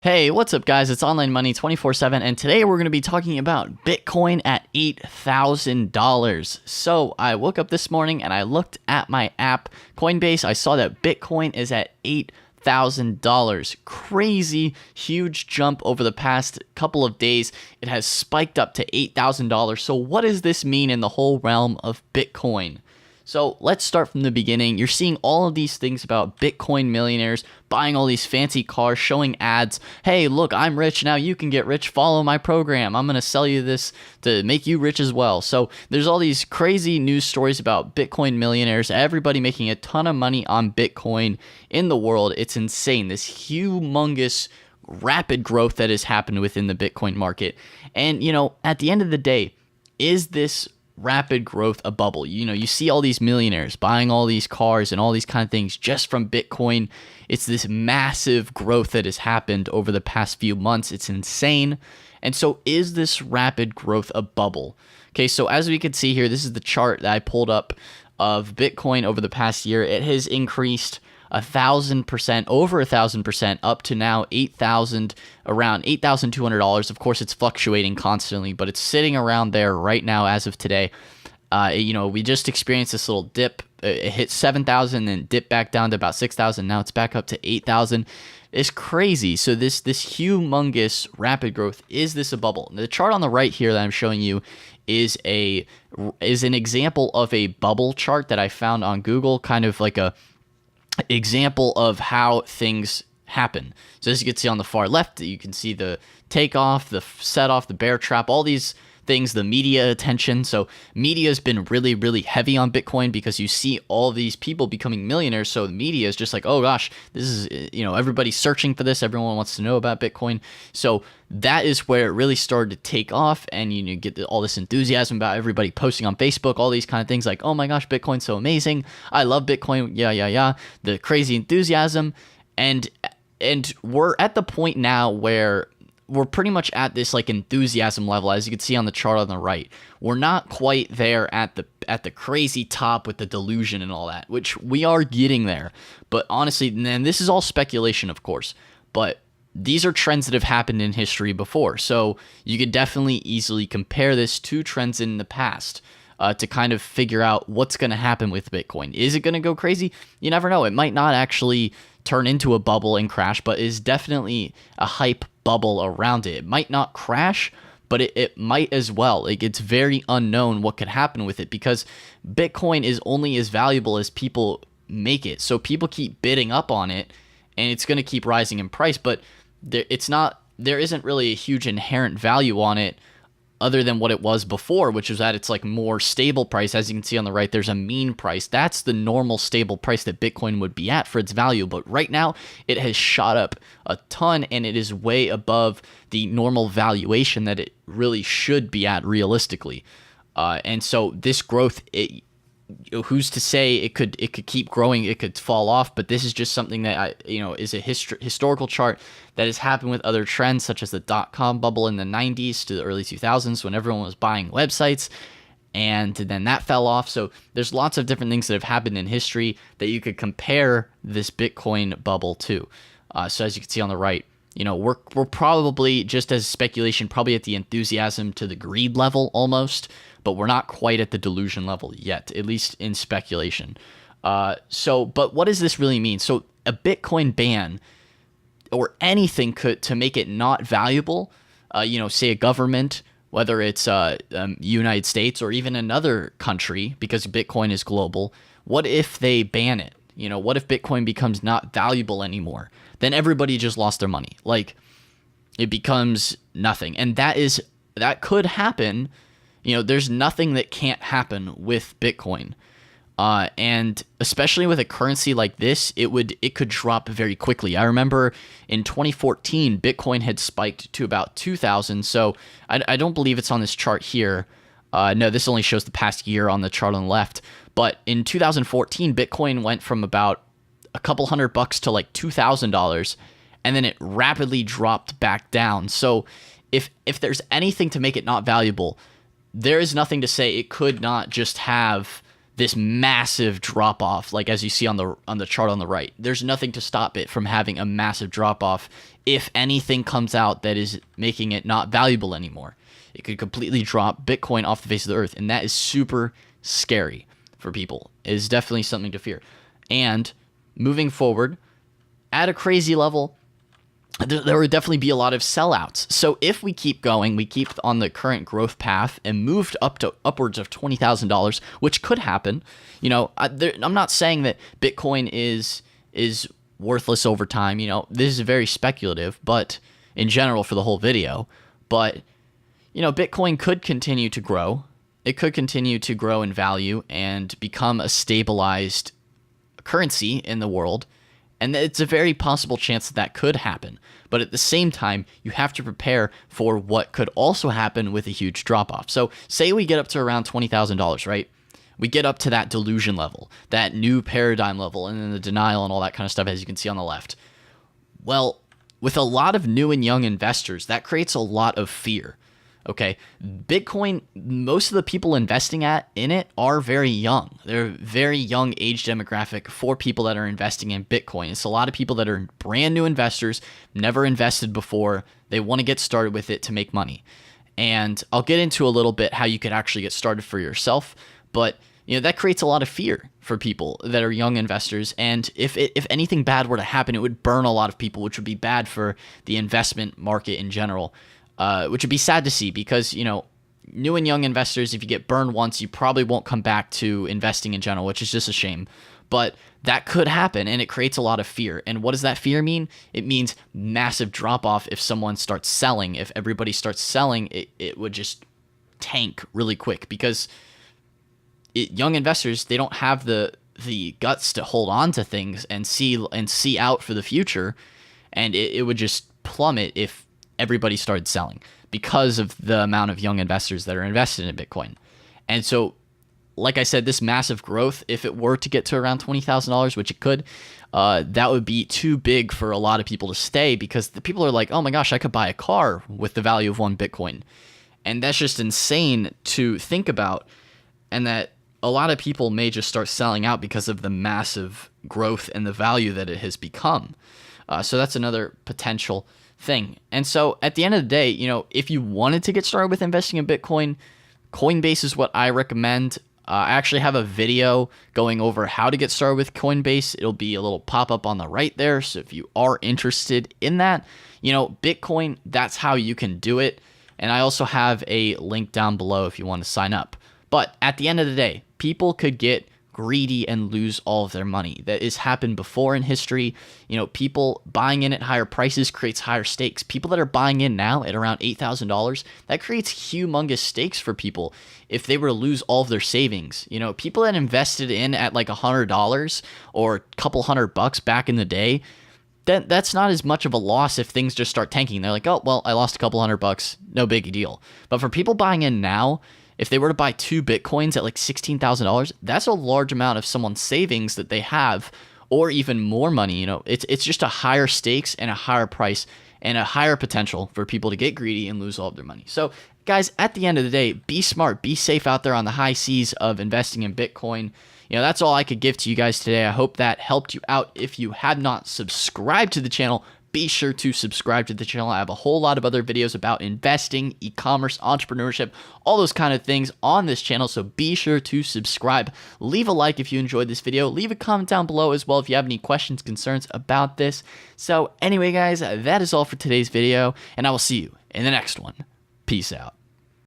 Hey, what's up, guys? It's Online Money 24/7, and today we're going to be talking about Bitcoin at $8,000. So, I woke up this morning and I looked at my app, Coinbase. I saw that Bitcoin is at $8,000. Crazy, huge jump over the past couple of days. It has spiked up to $8,000. So, what does this mean in the whole realm of Bitcoin? So let's start from the beginning. You're seeing all of these things about Bitcoin millionaires buying all these fancy cars, showing ads. Hey, look, I'm rich now. You can get rich. Follow my program. I'm going to sell you this to make you rich as well. So there's all these crazy news stories about Bitcoin millionaires, everybody making a ton of money on Bitcoin in the world. It's insane. This humongous rapid growth that has happened within the Bitcoin market. And, at the end of the day, is this rapid growth a bubble? You see all these millionaires buying all these cars and all these kind of things just from Bitcoin. It's this massive growth that has happened over the past few months. It's insane. And so is this rapid growth a bubble? Okay, so as we can see here, this is the chart that I pulled up of Bitcoin over the past year. It has increased 1,000%, over 1,000%, up to now around $8,200. Of course, it's fluctuating constantly, but it's sitting around there right now as of today. We just experienced this little dip. It hit 7,000 and dipped back down to about 6,000. Now it's back up to 8,000. It's crazy. So this humongous rapid growth, is this a bubble? The chart on the right here that I'm showing you is an example of a bubble chart that I found on Google, kind of like a example of how things happen. So as you can see on the far left, you can see the takeoff, the set off, the bear trap, all these things, the media attention. So media has been really, really heavy on Bitcoin because you see all these people becoming millionaires. So the media is just like, oh gosh, this is, everybody's searching for this. Everyone wants to know about Bitcoin. So that is where it really started to take off, and you get all this enthusiasm about everybody posting on Facebook, all these kind of things like, oh my gosh, Bitcoin's so amazing. I love Bitcoin. Yeah. The crazy enthusiasm. And we're at the point now where we're pretty much at this like enthusiasm level, as you can see on the chart on the right. We're not quite there at the crazy top with the delusion and all that, which we are getting there. But honestly, and this is all speculation, of course, but these are trends that have happened in history before. So you could definitely easily compare this to trends in the past to kind of figure out what's going to happen with Bitcoin. Is it going to go crazy? You never know. It might not actually turn into a bubble and crash, but is definitely a hype bubble around it. It might not crash, but it might as well. Like, it's very unknown what could happen with it because Bitcoin is only as valuable as people make it. So people keep bidding up on it, and it's going to keep rising in price, but there isn't really a huge inherent value on it other than what it was before, which is that it's like more stable price. As you can see on the right, there's a mean price. That's the normal stable price that Bitcoin would be at for its value. But right now it has shot up a ton, and it is way above the normal valuation that it really should be at realistically. And so this growth, who's to say it could keep growing, it could fall off, but this is just something that is a historical chart that has happened with other trends, such as the dot-com bubble in the 90s to the early 2000s when everyone was buying websites, and then that fell off. So there's lots of different things that have happened in history that you could compare this Bitcoin bubble to. So as you can see on the right, we're probably, just as speculation, probably at the enthusiasm to the greed level almost, but we're not quite at the delusion level yet, at least in speculation. But what does this really mean? So a Bitcoin ban or anything to make it not valuable, say a government, whether it's United States or even another country, because Bitcoin is global, what if they ban it? What if Bitcoin becomes not valuable anymore? Then everybody just lost their money. Like, it becomes nothing. And that could happen. There's nothing that can't happen with Bitcoin. And especially with a currency like this, it could drop very quickly. I remember in 2014, Bitcoin had spiked to about 2,000. So I don't believe it's on this chart here. No, this only shows the past year on the chart on the left. But in 2014, Bitcoin went from about a couple $100 to like $2,000, and then it rapidly dropped back down. So if there's anything to make it not valuable, there is nothing to say it could not just have this massive drop off, like as you see on the chart on the right. There's nothing to stop it from having a massive drop off if anything comes out that is making it not valuable anymore. It could completely drop Bitcoin off the face of the earth, and that is super scary for people. It is definitely something to fear. And moving forward, at a crazy level, there would definitely be a lot of sellouts. So if we keep going, we keep on the current growth path and moved up to upwards of $20,000, which could happen. You know, I'm not saying that Bitcoin is worthless over time. You know, this is very speculative, but in general for the whole video. But, you know, Bitcoin could continue to grow. It could continue to grow in value and become a stabilized currency in the world. And it's a very possible chance that could happen. But at the same time, you have to prepare for what could also happen with a huge drop-off. So say we get up to around $20,000, right? We get up to that delusion level, that new paradigm level, and then the denial and all that kind of stuff, as you can see on the left. Well, with a lot of new and young investors, that creates a lot of fear. Okay, Bitcoin, most of the people investing in it are very young. They're very young age demographic for people that are investing in Bitcoin. It's a lot of people that are brand new investors, never invested before. They want to get started with it to make money. And I'll get into a little bit how you could actually get started for yourself. But you know, that creates a lot of fear for people that are young investors. And if anything bad were to happen, it would burn a lot of people, which would be bad for the investment market in general. Which would be sad to see because, you know, new and young investors, if you get burned once, you probably won't come back to investing in general, which is just a shame. But that could happen, and it creates a lot of fear. And what does that fear mean? It means massive drop-off if someone starts selling. If everybody starts selling, it would just tank really quick because young investors, they don't have the guts to hold on to things and see out for the future, and it would just plummet if everybody started selling because of the amount of young investors that are invested in Bitcoin. And so, like I said, this massive growth, if it were to get to around $20,000, which it could, that would be too big for a lot of people to stay because the people are like, oh my gosh, I could buy a car with the value of one Bitcoin. And that's just insane to think about. And that a lot of people may just start selling out because of the massive growth and the value that it has become. So that's another potential thing. And so at the end of the day, you know, if you wanted to get started with investing in Bitcoin, Coinbase is what I recommend. I actually have a video going over how to get started with Coinbase. It'll be a little pop-up on the right there. So if you are interested in that, you know, Bitcoin, that's how you can do it. And I also have a link down below if you want to sign up. But at the end of the day, people could get greedy and lose all of their money. That has happened before in history. You know, people buying in at higher prices creates higher stakes. People that are buying in now at around $8,000, that creates humongous stakes for people if they were to lose all of their savings. You know, people that invested in at like $100 or a couple $100 back in the day, that's not as much of a loss if things just start tanking. They're like, oh, well, I lost a couple $100, no big deal. But for people buying in now, if they were to buy 2 Bitcoins at like $16,000, that's a large amount of someone's savings that they have, or even more money. You know, it's just a higher stakes and a higher price and a higher potential for people to get greedy and lose all of their money. So guys, at the end of the day, be smart, be safe out there on the high seas of investing in Bitcoin. You know, that's all I could give to you guys today. I hope that helped you out. If you have not subscribed to the channel, be sure to subscribe to the channel. I have a whole lot of other videos about investing, e-commerce, entrepreneurship, all those kind of things on this channel, so be sure to subscribe. Leave a like if you enjoyed this video. Leave a comment down below as well if you have any questions, concerns about this. So anyway, guys, that is all for today's video, and I will see you in the next one. Peace out.